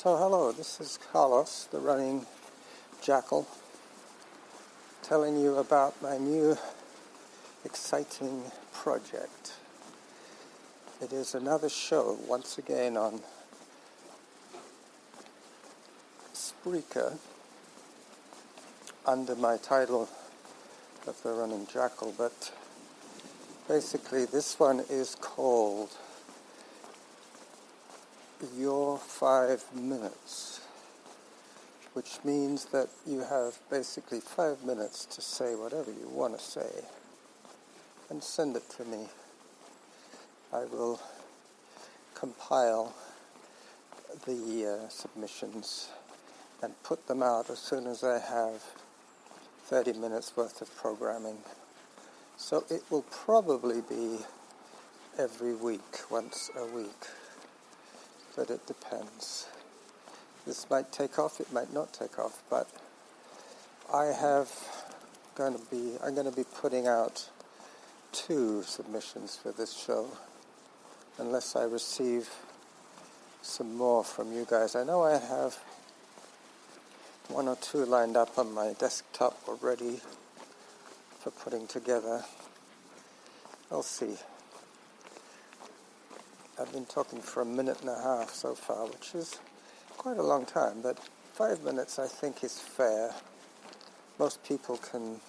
So hello, this is Carlos, the running jackal, telling you about my new exciting project. It is another show, once again on Spreaker, under my title of The Running Jackal, but basically this one is called Your 5 Minutes, which means that you have basically 5 minutes to say whatever you want to say and send it to me. I will compile the submissions and put them out as soon as I have 30 minutes worth of programming. So it will probably be every week, once a week, but it depends. This might take off, it might not take off, but I'm going to be putting out 2 submissions for this show, unless I receive some more from you guys. I know I have 1 or 2 lined up on my desktop already for putting together. I'll see. I've been talking for a minute and a half so far, which is quite a long time, but 5 minutes I think is fair. Most people can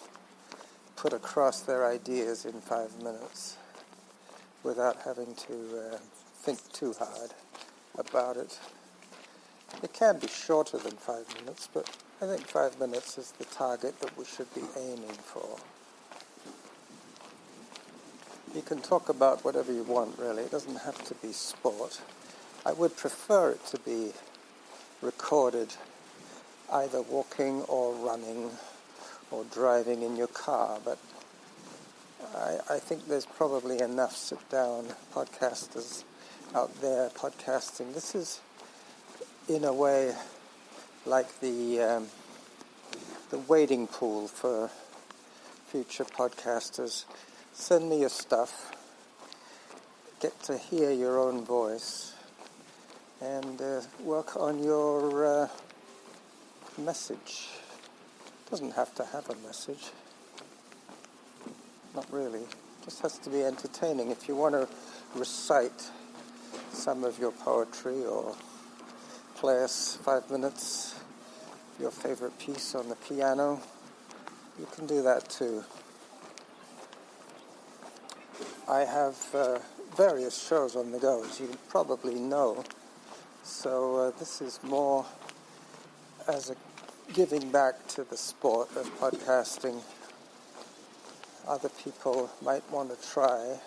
put across their ideas in 5 minutes without having to think too hard about it. It can be shorter than 5 minutes, but I think 5 minutes is the target that we should be aiming for. You can talk about whatever you want, really. It doesn't have to be sport. I would prefer it to be recorded either walking or running or driving in your car, but I think there's probably enough sit-down podcasters out there podcasting. This is, in a way, like the wading pool for future podcasters. Send me your stuff, get to hear your own voice, and work on your message. Doesn't have to have a message. Not really. Just has to be entertaining. If you want to recite some of your poetry or play us 5 minutes, your favorite piece on the piano, you can do that too. I have various shows on the go, as you probably know, so this is more as a giving back to the sport of podcasting. Other people might want to try,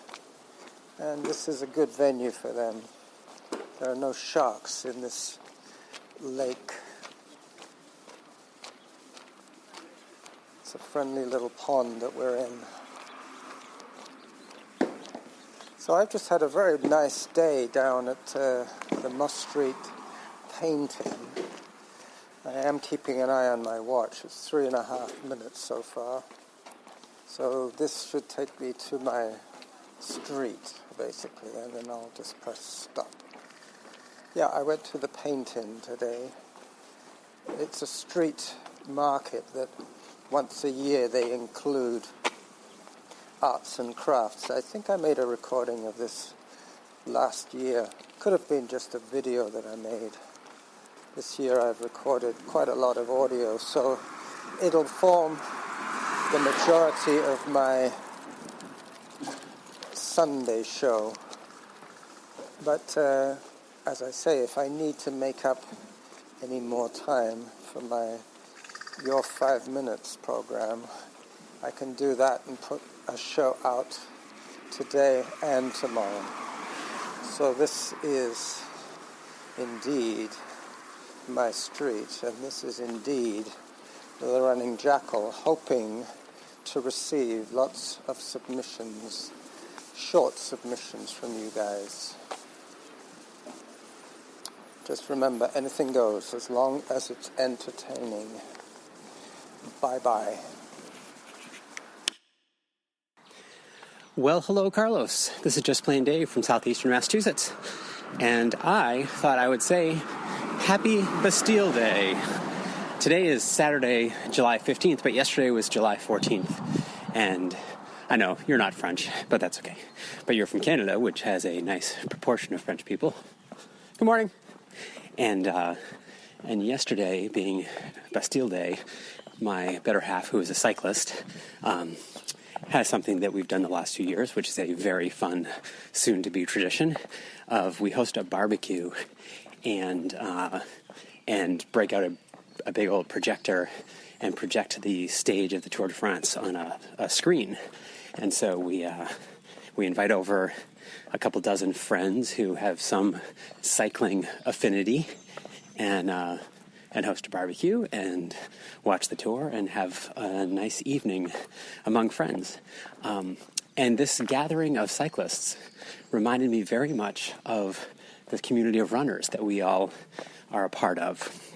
and this is a good venue for them. There are no sharks in this lake. It's a friendly little pond that we're in. So I've just had a very nice day down at the Moss Street painting. I am keeping an eye on my watch. It's 3.5 minutes so far. So this should take me to my street, basically, and then I'll just press stop. Yeah, I went to the painting today. It's a street market that once a year they include arts and crafts. I think I made a recording of this last year. Could have been just a video that I made. This year I've recorded quite a lot of audio, so it'll form the majority of my Sunday show. But as I say, if I need to make up any more time for my Your 5 Minutes program, I can do that and put a show out today and tomorrow. So this is indeed my street, and this is indeed the Running Jackal, hoping to receive lots of submissions, short submissions from you guys. Just remember, anything goes as long as it's entertaining. Bye-bye. Well, hello, Carlos. This is Just Plain Dave from southeastern Massachusetts. And I thought I would say Happy Bastille Day. Today is Saturday, July 15th, but yesterday was July 14th. And I know, you're not French, but that's okay. But you're from Canada, which has a nice proportion of French people. Good morning. And yesterday, being Bastille Day, my better half, who is a cyclist, has something that we've done the last few years, which is a very fun, soon-to-be tradition of we host a barbecue and break out a big old projector and project the stage of the Tour de France on a screen. And so we invite over a couple dozen friends who have some cycling affinity and host a barbecue and watch the tour and have a nice evening among friends. And this gathering of cyclists reminded me very much of the community of runners that we all are a part of,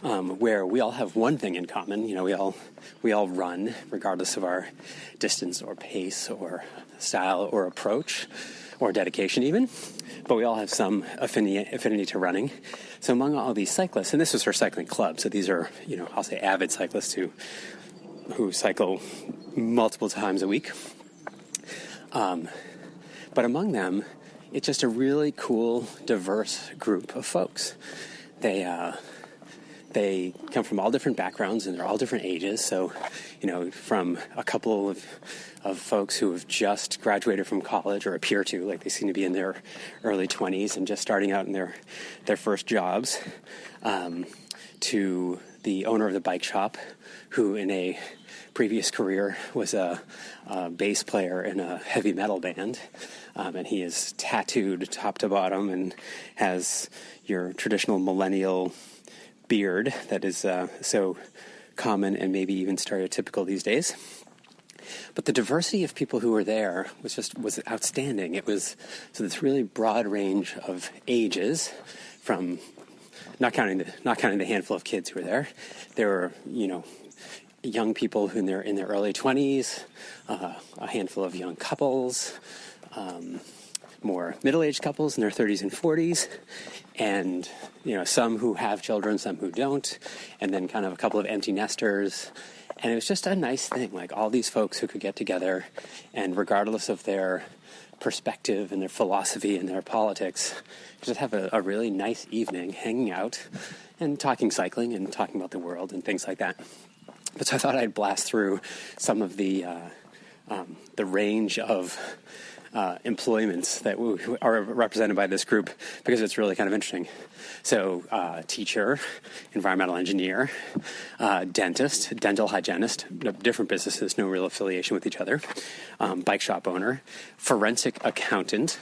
where we all have one thing in common. You know, we all run, regardless of our distance or pace or style or approach or dedication even, but we all have some affinity to running. So among all these cyclists, and this is our cycling club, so these are, I'll say avid cyclists who cycle multiple times a week. But among them, it's just a really cool, diverse group of folks. They come from all different backgrounds and they're all different ages. So, from a couple of folks who have just graduated from college or appear to, like they seem to be in their early 20s and just starting out in their first jobs, to the owner of the bike shop, who in a previous career was a bass player in a heavy metal band. And he is tattooed top to bottom and has your traditional millennial beard that is so common and maybe even stereotypical these days. But the diversity of people who were there was outstanding. It was this really broad range of ages, from not counting the handful of kids who were there. There were young people who in their early 20s, a handful of young couples, more middle-aged couples in their 30s and 40s, and some who have children, some who don't, and then kind of a couple of empty nesters. And it was just a nice thing, like all these folks who could get together, and regardless of their perspective and their philosophy and their politics, just have a really nice evening hanging out and talking cycling and talking about the world and things like that. But so I thought I'd blast through some of the range of employments that are represented by this group, because it's really kind of interesting. So teacher, environmental engineer, dentist, dental hygienist, different businesses, no real affiliation with each other, bike shop owner, forensic accountant,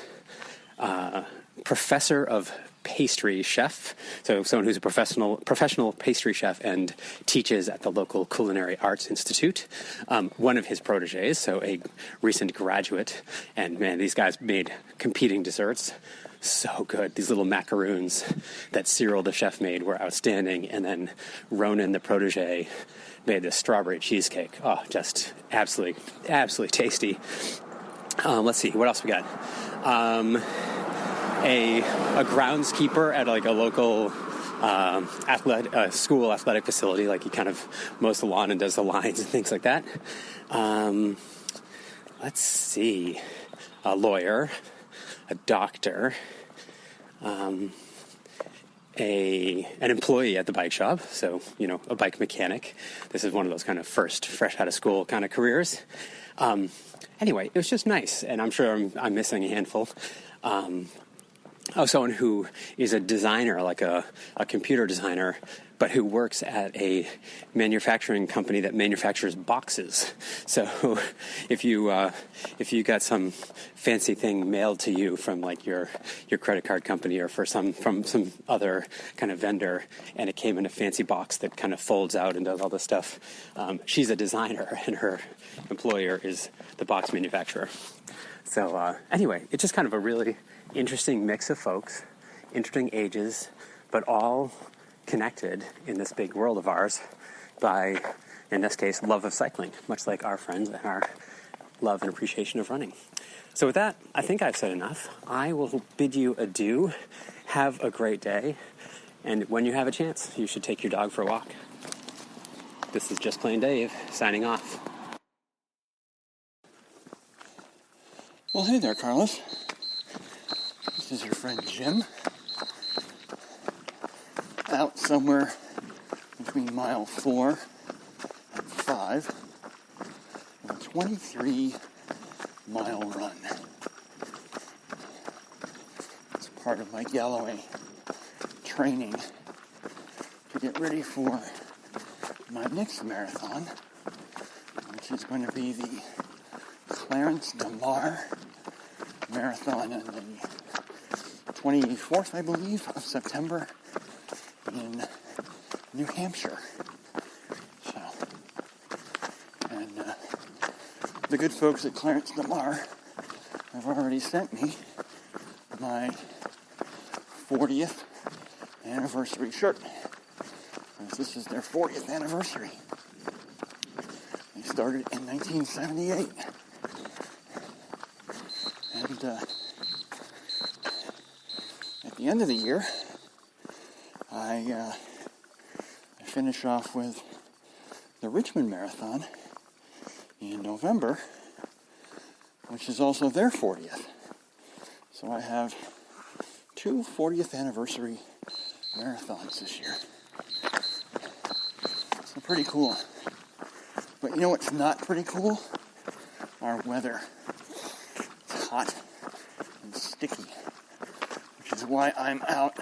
professor of pastry chef, so someone who's a professional pastry chef and teaches at the local Culinary Arts Institute, one of his proteges, so a recent graduate, and man, these guys made competing desserts so good. These little macaroons that Cyril the chef made were outstanding, and then Ronan the protege made this strawberry cheesecake. Oh, just absolutely tasty. Let's see, what else we got? A groundskeeper at like a local school athletic facility, like he kind of mows the lawn and does the lines and things like that. Let's see, a lawyer, a doctor, an employee at the bike shop, so a bike mechanic. This is one of those kind of first fresh out of school kind of careers. Anyway, it was just nice, and I'm sure I'm missing a handful. Someone who is a designer, like a computer designer, but who works at a manufacturing company that manufactures boxes. So if you got some fancy thing mailed to you from like your credit card company or from some other kind of vendor, and it came in a fancy box that kind of folds out and does all this stuff, she's a designer and her employer is the box manufacturer. So anyway, it's just kind of a really interesting mix of folks, interesting ages, but all connected in this big world of ours by, in this case, love of cycling, much like our friends and our love and appreciation of running. So with that, I think I've said enough. I will bid you adieu. Have a great day. And when you have a chance, you should take your dog for a walk. This is Just Plain Dave, signing off. Well, hey there, Carlos. This is your friend Jim. Out somewhere between mile 4 and 5 on a 23-mile run. It's part of my Galloway training to get ready for my next marathon, which is going to be the Clarence DeMar Marathon on the 24th, I believe, of September in New Hampshire. So, and the good folks at Clarence DeMar have already sent me my 40th anniversary shirt. This is their 40th anniversary. They started in 1978. And at the end of the year, I finish off with the Richmond Marathon in November, which is also their 40th. So I have 2 40th anniversary marathons this year. So pretty cool. But you know what's not pretty cool? Our weather. It's hot and sticky, which is why I'm out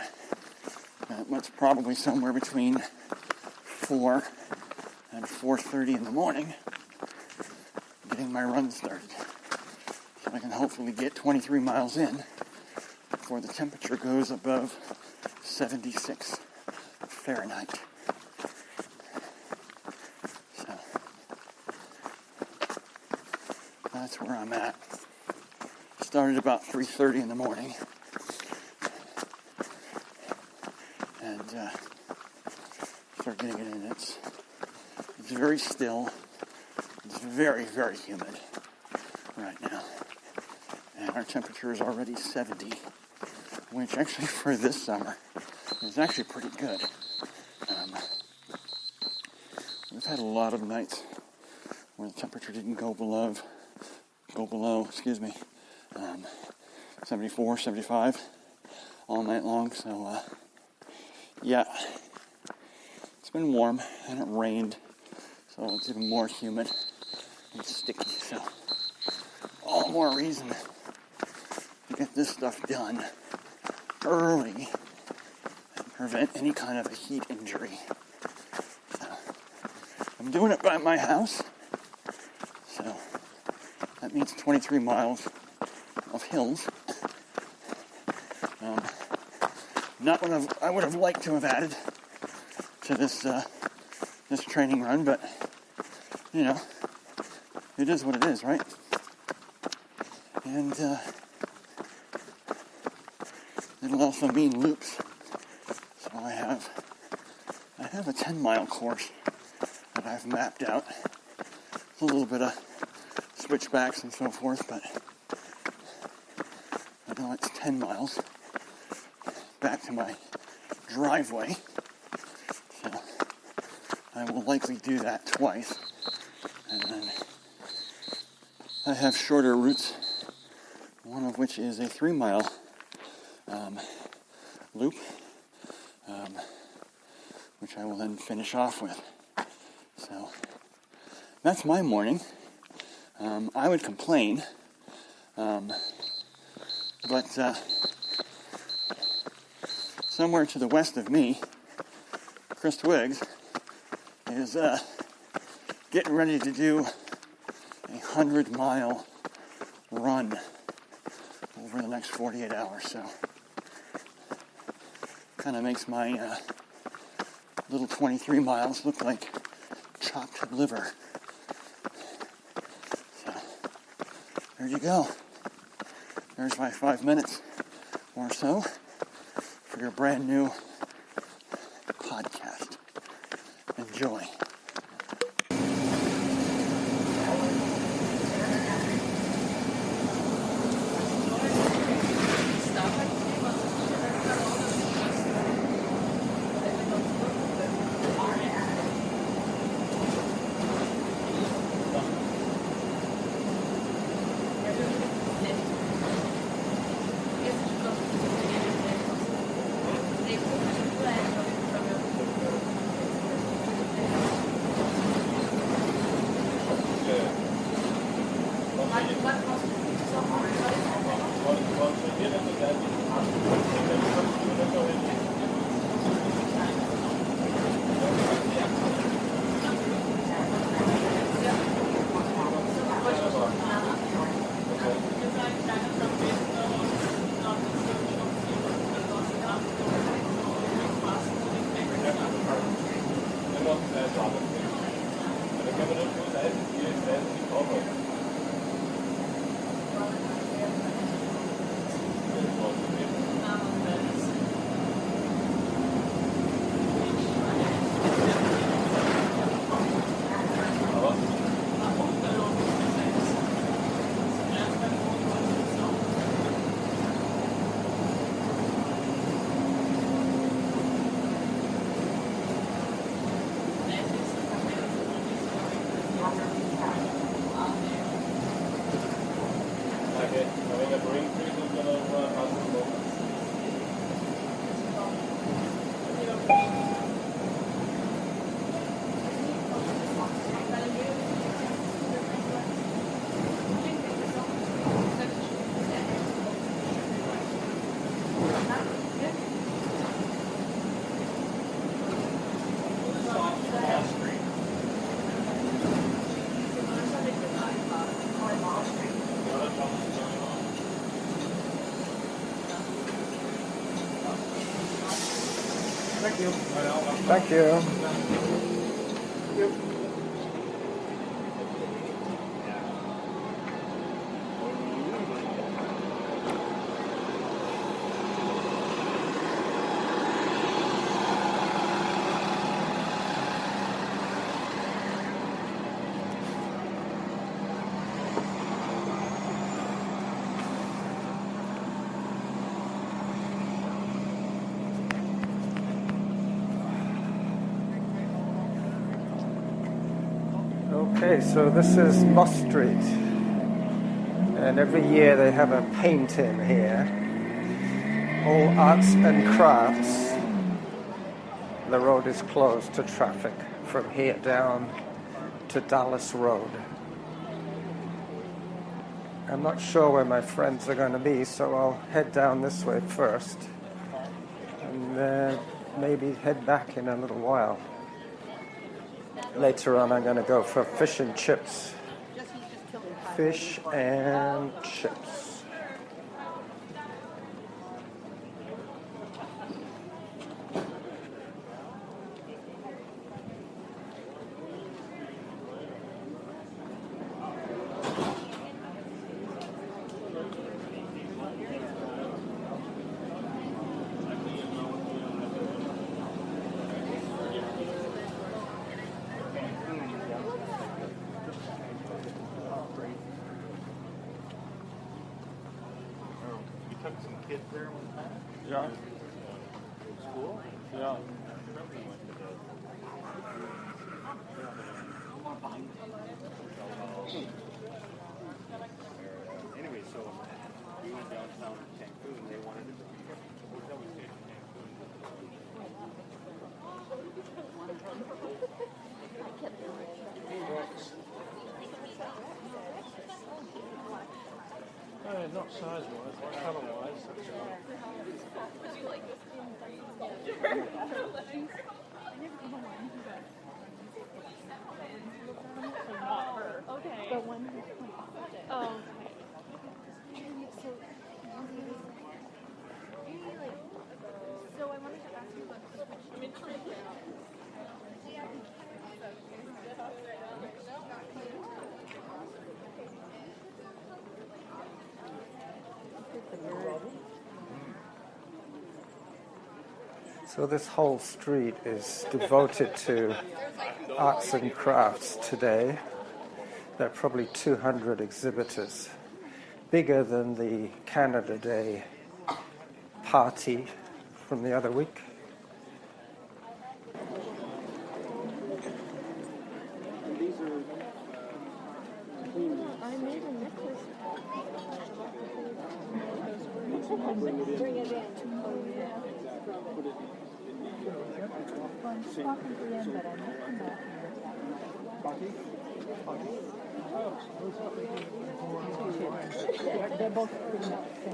at what's probably somewhere between 4 and 4:30 in the morning, getting my run started. So I can hopefully get 23 miles in before the temperature goes above 76 Fahrenheit. So that's where I'm at. Started about 3:30 in the morning. And start getting it in. It's very still. It's very, very humid right now. And our temperature is already 70, which actually for this summer is actually pretty good. We've had a lot of nights where the temperature didn't go below 74, 75 all night long. So, yeah, it's been warm and it rained, so it's even more humid and sticky. So, all more reason to get this stuff done early and prevent any kind of a heat injury. So, I'm doing it by my house, so that means 23 miles of hills. Not what I would have liked to have added to this training run, but you know, it is what it is, right? And it'll also mean loops. So I have a 10-mile course that I've mapped out. It's a little bit of switchbacks and so forth, but I know it's 10 miles back to my driveway. So I will likely do that twice. And then I have shorter routes, one of which is a 3-mile loop, which I will then finish off with. So that's my morning. I would complain, but somewhere to the west of me, Chris Twiggs is getting ready to do a 100-mile run over the next 48 hours. So kind of makes my little 23 miles look like chopped liver. So there you go. There's my 5 minutes or so for your brand new podcast. Enjoy. Thank you. Okay, so this is Moss Street, and every year they have a paint-in here, all arts and crafts. The road is closed to traffic from here down to Dallas Road. I'm not sure where my friends are going to be, so I'll head down this way first, and then maybe head back in a little while. Later on, I'm going to go for fish and chips. Fish and chips. Yeah. School? Yeah. Anyway, so we went downtown to Cancun. They wanted to hotel we stayed Not size-wise, colour-wise. Okay. But one. Oh. Okay. So I wanted to ask you about switch. So this whole street is devoted to arts and crafts today. There are probably 200 exhibitors, bigger than the Canada Day party from the other week. I made a necklace. Bring it in. Well, I'm just walking to them, but I might come back here.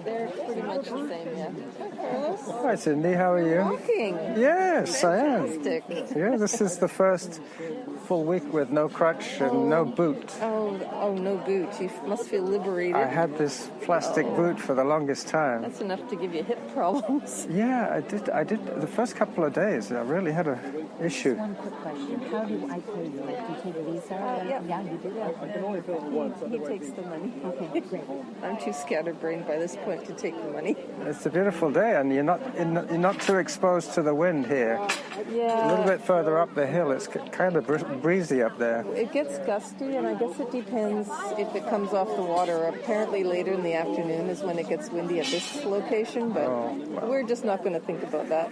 They're pretty much the same, yeah. Carlos? Hi, Cindy. How are you? Walking. Yes, I am. Fantastic. Yeah, this is the first full week with no crutch and no boot. Oh, no boot. You must feel liberated. I had this plastic boot for the longest time. That's enough to give you hip problems. Yeah, I did. The first couple of days, I really had an issue. One quick question. How do I pay you? Like, do you take Visa? Yeah. You do that? He takes the money. Okay, great. I'm too scatterbrained by this point to take the money. It's a beautiful day, and you're not too exposed to the wind here. Yeah. A little bit further up the hill, it's kind of breezy up there. It gets gusty, and I guess it depends if it comes off the water. Apparently later in the afternoon is when it gets windy at this location, but we're just not going to think about that.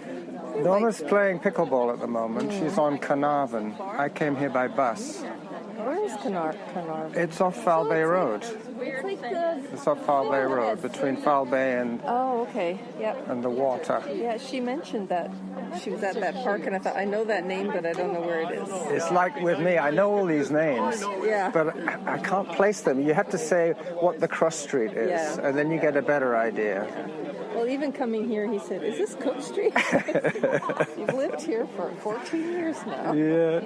Norma's playing pickleball at the moment. She's on Carnarvon. I came here by bus. Where is Carnarvon? It's off Foul Bay Road. It's like the... It's off Foul Bay Road, between Foul Bay Oh, okay. Yep. and the water. Yeah, she mentioned that she was at that park, and I thought, I know that name, but I don't know where it is. It's like with me, I know all these names, Yeah. but I can't place them. You have to say what the cross street is, Yeah. and then you get a better idea. Well, even coming here, he said, is this Cook Street? You've lived here for 14 years now. Yeah.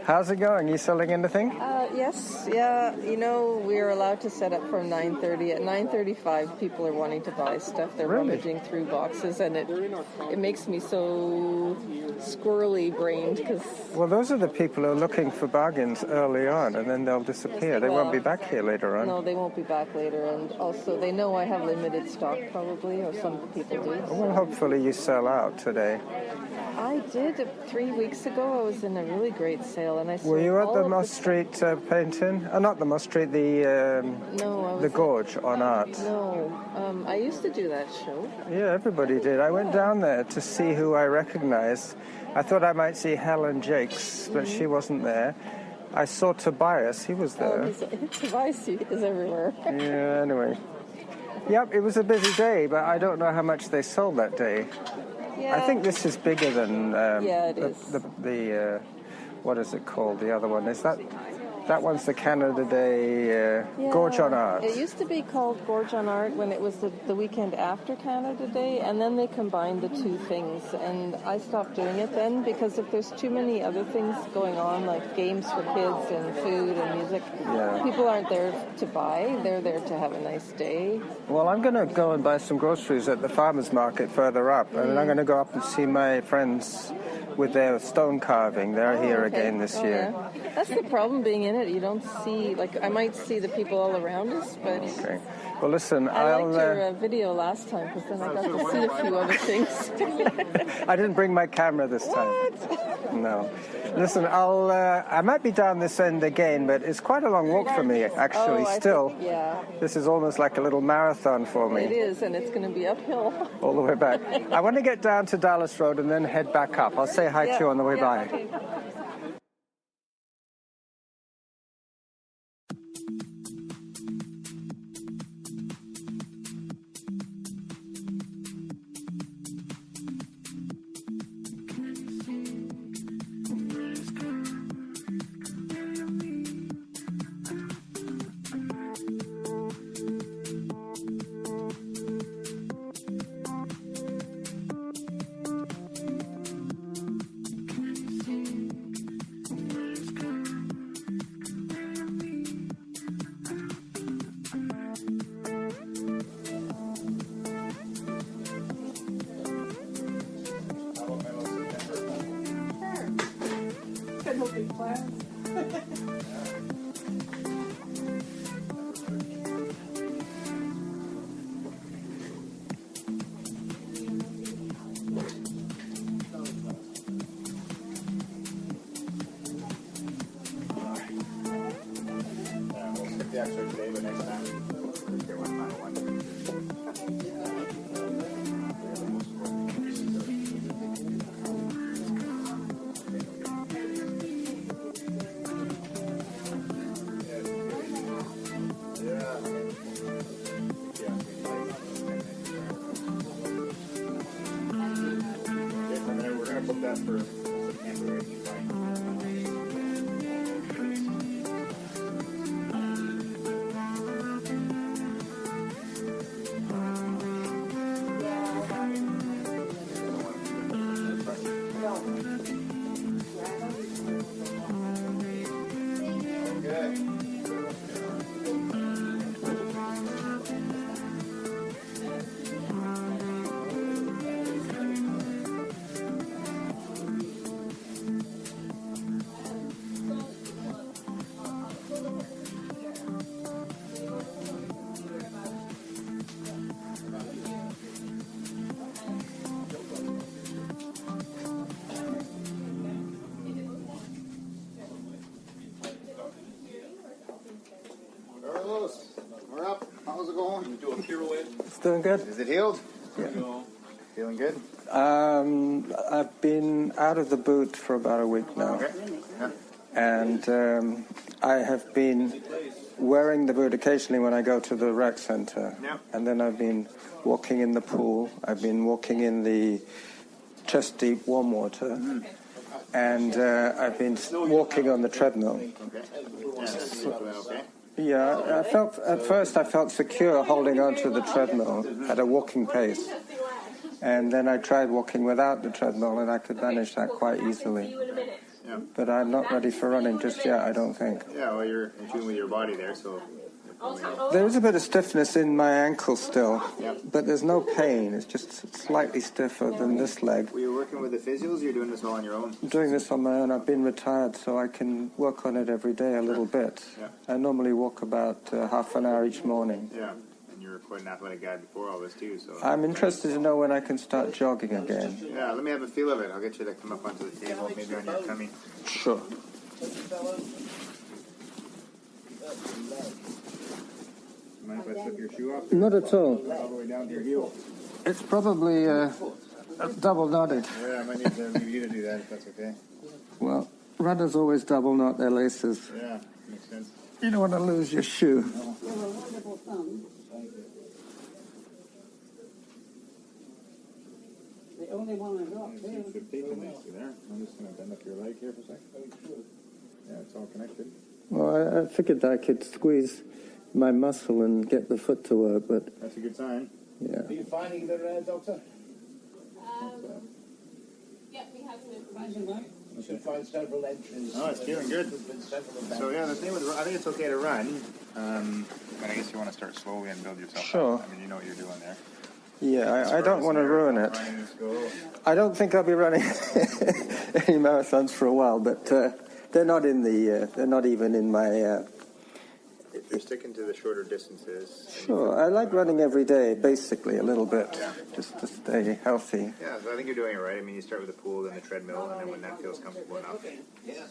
How's it going? You selling anything? Yes, yeah. You know, we're allowed to set up from 9:30. At 9:35, people are wanting to buy stuff. They're Really? rummaging through boxes, and it makes me so squirrely-brained because... Well, those are the people who are looking for bargains early on, and then they'll disappear. They won't be back here later on. No, they won't be back later, and also they know I have limited stock probably, or some people do. Well, hopefully you sell out today. I did 3 weeks ago. I was in a really great sale, and I sold Were you at all the of Moss Street painting? Not the Moss Street, the No, I was the Gorge on Art. No, I used to do that show. Yeah, everybody did. I went down there to see who I recognized. I thought I might see Helen Jakes, but she wasn't there. I saw Tobias. He was there. Tobias is everywhere. Yeah, anyway. Yep, it was a busy day, but I don't know how much they sold that day. Yeah. I think this is bigger than Yeah, it is. the what is it called? The other one. Is that one's the Canada Day Gorge on Art. It used to be called Gorge on Art when it was the weekend after Canada Day, and then they combined the two things, and I stopped doing it then because if there's too many other things going on, like games for kids and food and music, people aren't there to buy. They're there to have a nice day. Well, I'm going to go and buy some groceries at the farmer's market further up, and then I'm going to go up and see my friends with their stone carving. They're here again this year. Yeah. That's the problem being in it. You don't see, like, I might see the people all around us, but... Okay. Well, listen, I liked your video last time because then I got to see a few other things. I didn't bring my camera this time. What? No. Listen, I might be down this end again, but it's quite a long walk for me, actually, still. Yeah. This is almost like a little marathon for me. It is, and it's going to be uphill. All the way back. I want to get down to Dallas Road and then head back up. I'll say hi to you on the way by. Okay. Doing good? Is it healed? Yeah. Feeling good? I've been out of the boot for about a week now. Okay. Yeah. And I have been wearing the boot occasionally when I go to the rec center. Yeah. And then I've been walking in the pool. I've been walking in the chest-deep warm water. Mm-hmm. And I've been walking on the treadmill. Okay. Yeah, okay. Yeah, at first I felt secure holding on to the treadmill at a walking pace. And then I tried walking without the treadmill, and I could manage that quite easily. Yeah. But I'm not ready for running just yet, I don't think. Yeah, well, you're in tune with your body there, so... There is a bit of stiffness in my ankle still, Yeah. but there's no pain. It's just slightly stiffer than this leg. Were you working with the physios, or you're doing this all on your own? I'm doing this on my own. I've been retired, so I can work on it every day a little bit. Yeah. I normally walk about half an hour each morning. Yeah, and you were quite an athletic guy before all this, too, so... I'm interested to know when I can start jogging again. Yeah, let me have a feel of it. I'll get you to come up onto the table, maybe on your tummy. Sure. Mind if I slip your shoe off? Not at all. All the way down to your heel. It's probably double knotted. Yeah, I might need to leave you to do that, if that's okay. Well, runners always double knot their laces. Yeah, makes sense. You don't want to lose your shoe. The only one I got. Good tape next to there. I'm just going to bend up your leg here for a second. Yeah, it's all connected. Well, I figured I could squeeze my muscle and get the foot to work, but That's a good sign. yeah. Are you finding the doctor? Yeah, we have some information. You should find several entries. Oh, it's feeling good. There's been several of them. So yeah, the thing with I think it's okay to run, but I guess you want to start slowly and build yourself Sure. up. I mean, you know what you're doing there. Yeah, I don't want to ruin it. Running this goal. I don't think I'll be running any marathons for a while, but they're not in the. They're not even in my. If you're sticking to the shorter distances. Sure, I like running every day, basically a little bit, just to stay healthy. Yeah, so I think you're doing it right. I mean, you start with the pool, then the treadmill, and then when that feels comfortable enough,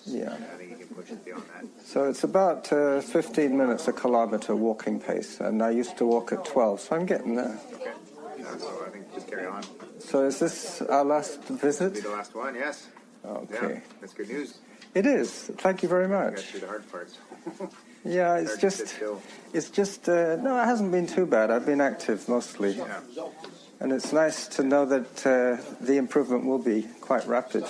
Yeah. I think you can push it beyond that. So it's about 15 minutes a kilometer walking pace, and I used to walk at 12, so I'm getting there. Okay. So I think just carry on. So is this our last Be visit? the last one, yes. Okay. Yeah, that's good news. It is. Thank you very You got much. through the hard parts. Yeah, it's Hard to sit just, still. no, it hasn't been too bad. I've been active mostly. Yeah. And it's nice to know that the improvement will be quite rapid.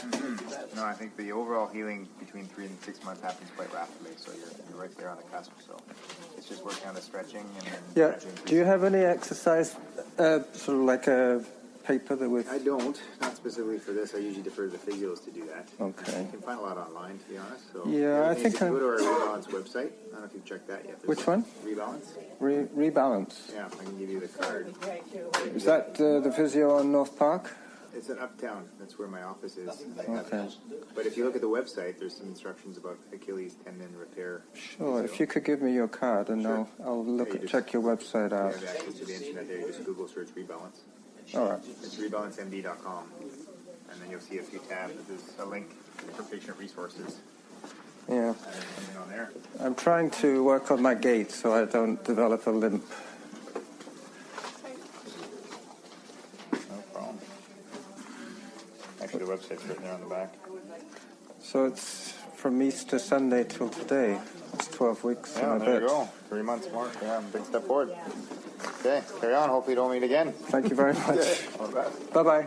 No, I think the overall healing between 3 and 6 months happens quite rapidly. So you're right there on the cusp. So it's just working on the stretching and then Yeah. gradually Do you have any exercise, sort of like a paper that with? I don't, not specifically for this. I usually defer to the physios to do that. Okay. You can find a lot online, to be honest. So Yeah, I everything think is to I- go to our Rebalance website. I don't know if you've checked that yet. There's Which one? Rebalance. Rebalance. Yeah, I can give you the card. Is that the physio on North Park? It's in Uptown. That's where my office is. Okay. But if you look at the website, there's some instructions about Achilles tendon repair. Sure. If you could give me your card, and Sure. I'll look Yeah, you just- check your website You out. have access to the internet there. You just Google search Rebalance. All right. It's rebalancemd.com. And then you'll see a few tabs. There's a link for patient resources. Yeah. And everything on there. I'm trying to work on my gait so I don't develop a limp. No problem. Actually, the website's written there on the back. So it's from Easter Sunday till today. It's 12 weeks Yeah, and a there bit. you go. 3 months mark. Yeah, big step forward. Okay, carry on. Hopefully you don't meet again. Thank you very much. All the best. Bye-bye.